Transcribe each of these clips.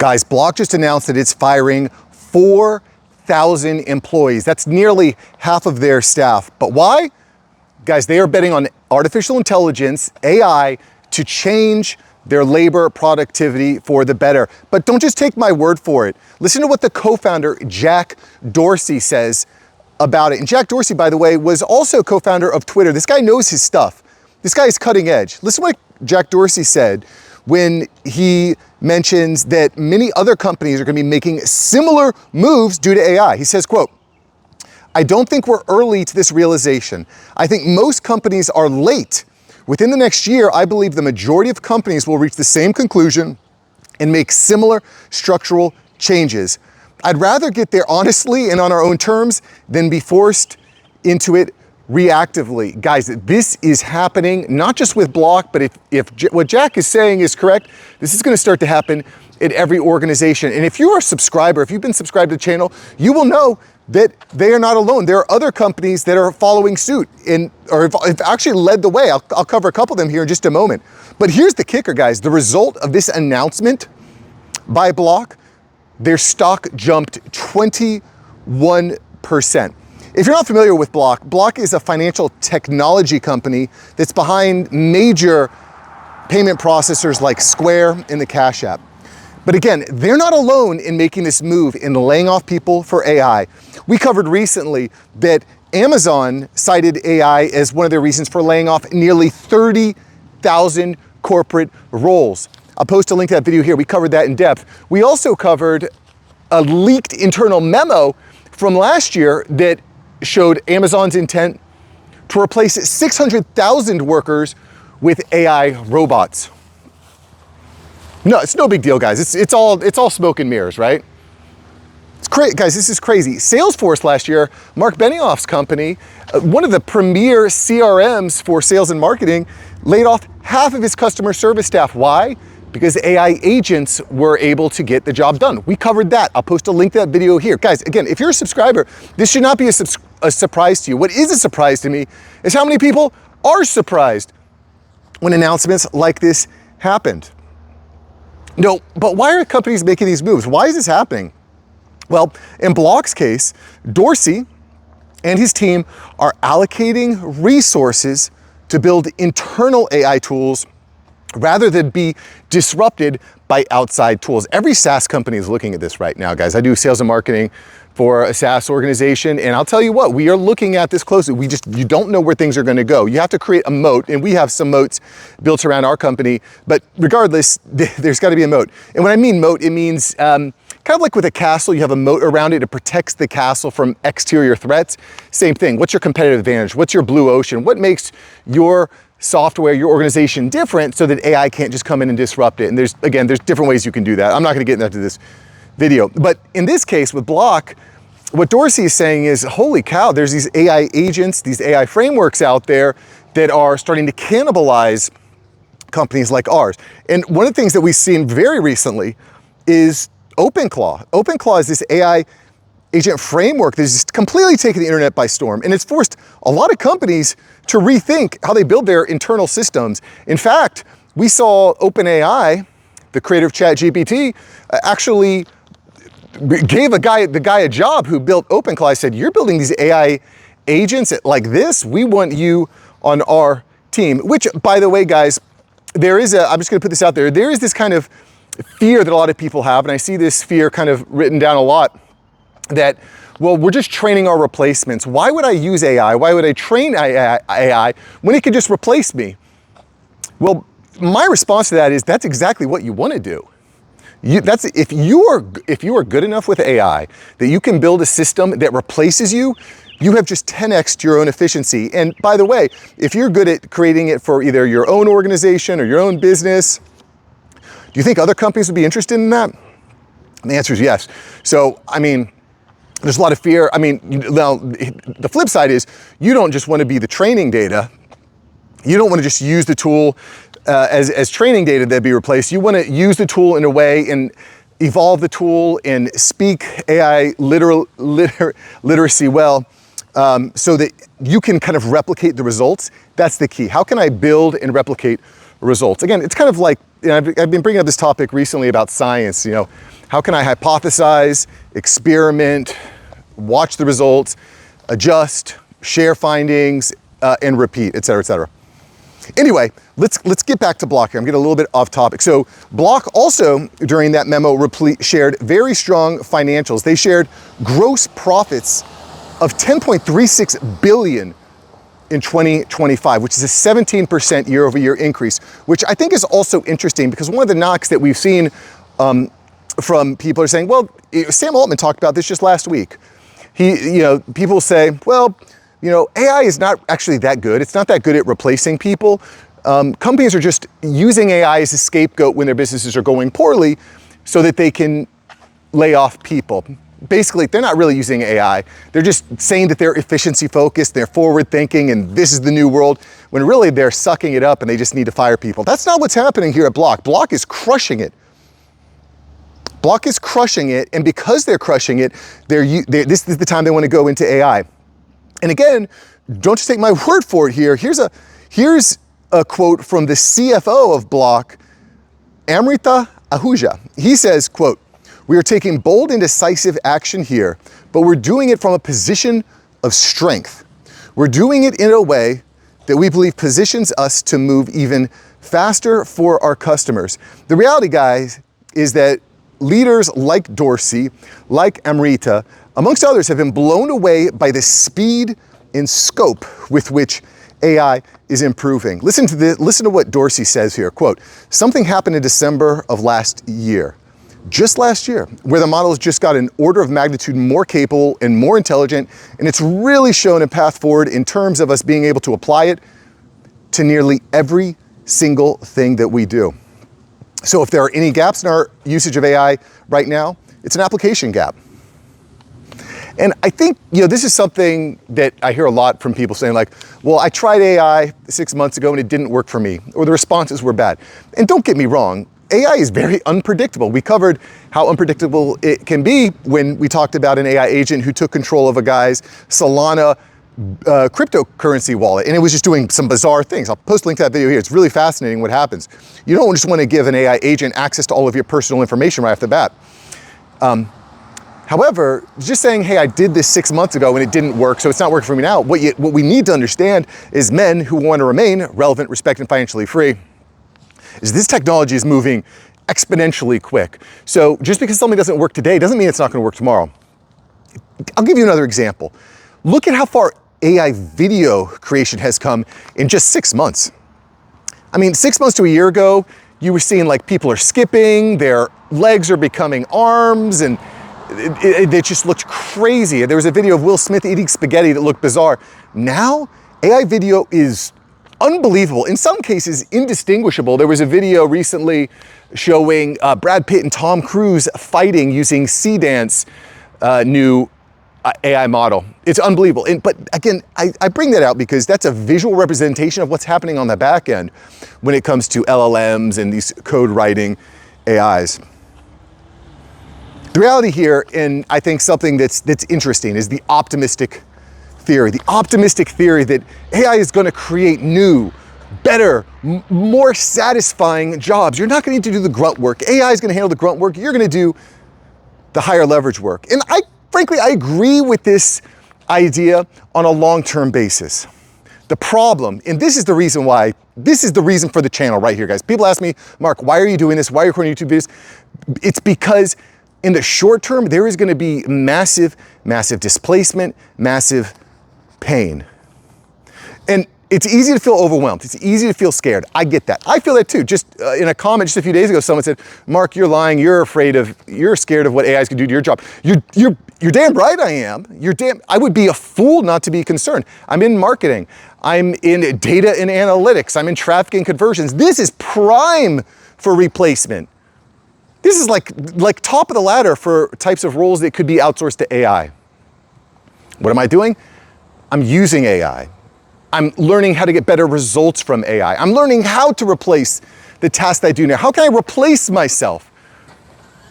Guys, Block just announced that it's firing 4,000 employees. That's nearly half of their staff. But why? Guys, they are betting on artificial intelligence, AI, to change their labor productivity for the better. But don't just take my word for it. Listen to what the co-founder, Jack Dorsey, says about it. And Jack Dorsey, by the way, was also co-founder of Twitter. This guy knows his stuff. This guy is cutting edge. Listen to what Jack Dorsey said when he mentions that many other companies are going to be making similar moves due to AI. He says, quote, "I don't think we're early to this realization. I think most companies are late. Within the next year, I believe the majority of companies will reach the same conclusion and make similar structural changes. I'd rather get there honestly and on our own terms than be forced into it reactively." Guys, this is happening not just with Block, but if what Jack is saying is correct, this is going to start to happen in every organization. And if you're a subscriber, if you've been subscribed to the channel, you will know that they are not alone. There are other companies that are following suit or have actually led the way. I'll cover a couple of them here in just a moment. But here's the kicker, guys. The result of this announcement by Block, their stock jumped 21%. If you're not familiar with Block, Block is a financial technology company that's behind major payment processors like Square and the Cash App. But again, they're not alone in making this move in laying off people for AI. We covered recently that Amazon cited AI as one of their reasons for laying off nearly 30,000 corporate roles. I'll post a link to that video here. We covered that in depth. We also covered a leaked internal memo from last year that showed Amazon's intent to replace 600,000 workers with AI robots. No, it's no big deal, guys. It's all smoke and mirrors, right? It's crazy, guys. This is crazy. Salesforce last year, Mark Benioff's company, one of the premier CRMs for sales and marketing, laid off half of his customer service staff. Why? Because AI agents were able to get the job done. We covered that. I'll post a link to that video here. Guys, again, if you're a subscriber, this should not be a surprise to you. What is a surprise to me is how many people are surprised when announcements like this happened. No, but why are companies making these moves? Why is this happening? Well, in Block's case, Dorsey and his team are allocating resources to build internal AI tools rather than be disrupted by outside tools. Every SaaS company is looking at this right now, guys. I do sales and marketing for a SaaS organization, and I'll tell you what, we are looking at this closely. You don't know where things are going to go. You have to create a moat, and we have some moats built around our company, but regardless, there's got to be a moat. And when I mean moat, it means kind of like with a castle, you have a moat around it. It protects the castle from exterior threats. Same thing. What's your competitive advantage? What's your blue ocean? What makes your software, your organization different so that AI can't just come in and disrupt it? And there's different ways you can do that. I'm not going to get into this video. But in this case with Block, what Dorsey is saying is, holy cow, there's these AI agents, these AI frameworks out there that are starting to cannibalize companies like ours. And one of the things that we've seen very recently is OpenClaw. OpenClaw is this AI agent framework that has just completely taken the internet by storm. And it's forced a lot of companies to rethink how they build their internal systems. In fact, we saw OpenAI, the creator of ChatGPT, actually gave the guy a job who built OpenClaw. I said, you're building these AI agents like this? We want you on our team. Which, by the way, guys, I'm just gonna put this out there. There is this kind of fear that a lot of people have, and I see this fear kind of written down a lot, that, well, we're just training our replacements. Why would I use AI? Why would I train AI when it could just replace me? Well, my response to that is that's exactly what you want to do. If you are good enough with AI that you can build a system that replaces you, you have just 10x'd your own efficiency. And by the way, if you're good at creating it for either your own organization or your own business, do you think other companies would be interested in that? And the answer is yes. So, I mean, there's a lot of fear. I mean, now the flip side is you don't just want to be the training data. You don't want to just use the tool as training data that be replaced. You want to use the tool in a way and evolve the tool and speak AI literacy well, so that you can kind of replicate the results. That's the key. How can I build and replicate results. Again, it's kind of like, I've been bringing up this topic recently about science. How can I hypothesize, experiment, watch the results, adjust, share findings, and repeat, et cetera, et cetera. Anyway, let's get back to Block here. I'm getting a little bit off topic. So Block also, during that memo, shared very strong financials. They shared gross profits of $10.36 billion in 2025, which is a 17% year-over-year increase, which I think is also interesting because one of the knocks that we've seen from people are saying, well, Sam Altman talked about this just last week. People say, well, AI is not actually that good. It's not that good at replacing people. Companies are just using AI as a scapegoat when their businesses are going poorly so that they can lay off people. Basically, they're not really using AI. They're just saying that they're efficiency focused, they're forward thinking, and this is the new world, when really they're sucking it up and they just need to fire people. That's not what's happening here at Block. Block is crushing it. Block is crushing it, and because they're crushing it, this is the time they want to go into AI. And again, don't just take my word for it here. Here's a quote from the CFO of Block, Amrita Ahuja. He says, quote, "We are taking bold and decisive action here, but we're doing it from a position of strength. We're doing it in a way that we believe positions us to move even faster for our customers." The reality, guys, is that leaders like Dorsey, like Amrita, amongst others, have been blown away by the speed and scope with which AI is improving. Listen to what Dorsey says here. Quote, "Something happened in December of last year, just last year, where the model has just got an order of magnitude more capable and more intelligent, and it's really shown a path forward in terms of us being able to apply it to nearly every single thing that we do." So if there are any gaps in our usage of AI right now, it's an application gap. And I think, this is something that I hear a lot from people saying like, well, I tried AI 6 months ago and it didn't work for me, or the responses were bad. And don't get me wrong, AI is very unpredictable. We covered how unpredictable it can be when we talked about an AI agent who took control of a guy's Solana cryptocurrency wallet, and it was just doing some bizarre things. I'll post a link to that video here. It's really fascinating what happens. You don't just want to give an AI agent access to all of your personal information right off the bat. However, just saying, hey, I did this 6 months ago and it didn't work, so it's not working for me now. What we need to understand is men who want to remain relevant, respected, and financially free, is this technology is moving exponentially quick. So just because something doesn't work today doesn't mean it's not going to work tomorrow. I'll give you another example. Look at how far AI video creation has come in just 6 months. I mean, 6 months to a year ago, you were seeing like people are skipping, their legs are becoming arms, and it just looked crazy. There was a video of Will Smith eating spaghetti that looked bizarre. Now, AI video is unbelievable. In some cases, indistinguishable. There was a video recently showing Brad Pitt and Tom Cruise fighting using C-Dance new AI model. It's unbelievable. But again, I bring that out because that's a visual representation of what's happening on the back end when it comes to LLMs and these code writing AIs. The reality here, and I think something that's interesting, is the optimistic theory. The optimistic theory that AI is going to create new, better, more satisfying jobs. You're not going to need to do the grunt work. AI is going to handle the grunt work. You're going to do the higher leverage work. And frankly, I agree with this idea on a long-term basis. The problem, and this is the reason for the channel right here, guys. People ask me, Mark, why are you doing this? Why are you recording YouTube videos? It's because in the short term, there is going to be massive, massive displacement, massive pain. And it's easy to feel overwhelmed. It's easy to feel scared. I get that. I feel that too. Just in a comment just a few days ago, someone said, Mark, you're lying. You're scared of what AI is going to do to your job. You're damn right I am. I would be a fool not to be concerned. I'm in marketing. I'm in data and analytics. I'm in traffic and conversions. This is prime for replacement. This is like top of the ladder for types of roles that could be outsourced to AI. What am I doing? I'm using AI. I'm learning how to get better results from AI. I'm learning how to replace the tasks I do now. How can I replace myself?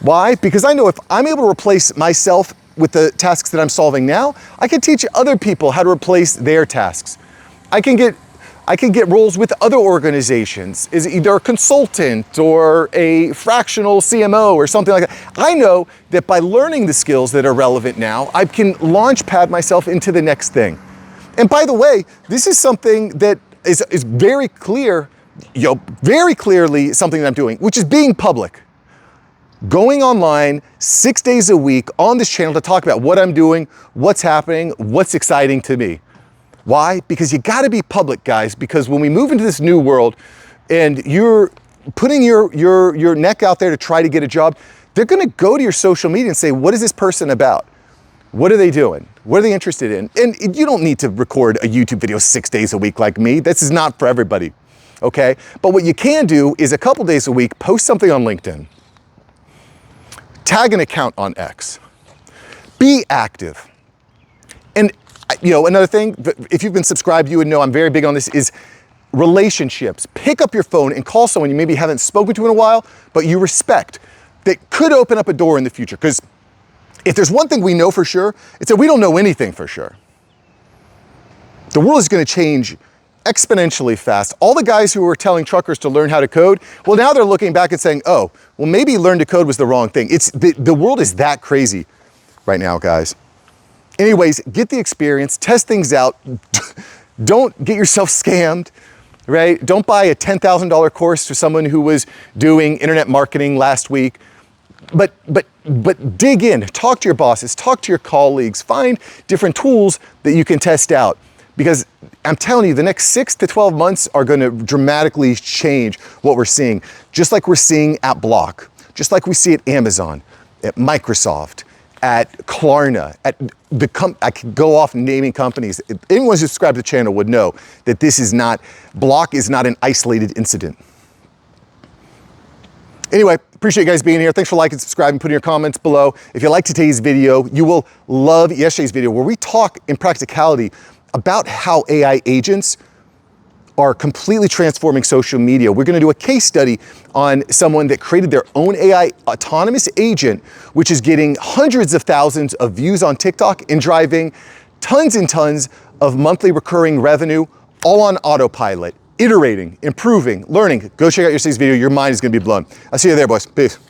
Why? Because I know if I'm able to replace myself with the tasks that I'm solving now, I can teach other people how to replace their tasks. I can get I can get roles with other organizations as either a consultant or a fractional CMO or something like that. I know that by learning the skills that are relevant now, I can launch pad myself into the next thing. And by the way, this is something that is very clear, very clearly something that I'm doing, which is being public. Going online 6 days a week on this channel to talk about what I'm doing, what's happening, what's exciting to me. Why? Because you gotta be public, guys, because when we move into this new world and you're putting your neck out there to try to get a job, they're gonna go to your social media and say, what is this person about? What are they doing? What are they interested in? And you don't need to record a YouTube video 6 days a week like me. This is not for everybody, okay? But what you can do is a couple days a week, post something on LinkedIn, tag an account on X, be active. And another thing, if you've been subscribed, you would know I'm very big on this, is relationships. Pick up your phone and call someone you maybe haven't spoken to in a while, but you respect, that could open up a door in the future. Because if there's one thing we know for sure, it's that we don't know anything for sure. The world is going to change exponentially fast. All the guys who were telling truckers to learn how to code, well, now they're looking back and saying, oh, well, maybe learn to code was the wrong thing. The world is that crazy right now, guys. Anyways, get the experience, test things out. Don't get yourself scammed, right? Don't buy a $10,000 course to someone who was doing internet marketing last week. But dig in, talk to your bosses, talk to your colleagues, find different tools that you can test out. Because I'm telling you, the next 6 to 12 months are going to dramatically change what we're seeing. Just like we're seeing at Block, just like we see at Amazon, at Microsoft, at Klarna, I could go off naming companies. If anyone who's subscribed to the channel would know that Block is not an isolated incident. Anyway, appreciate you guys being here. Thanks for liking, subscribing, putting your comments below. If you liked today's video, you will love yesterday's video where we talk in practicality about how AI agents are completely transforming social media. We're gonna do a case study on someone that created their own AI autonomous agent, which is getting hundreds of thousands of views on TikTok and driving tons and tons of monthly recurring revenue, all on autopilot, iterating, improving, learning. Go check out yesterday's video. Your mind is gonna be blown. I'll see you there, boys. Peace.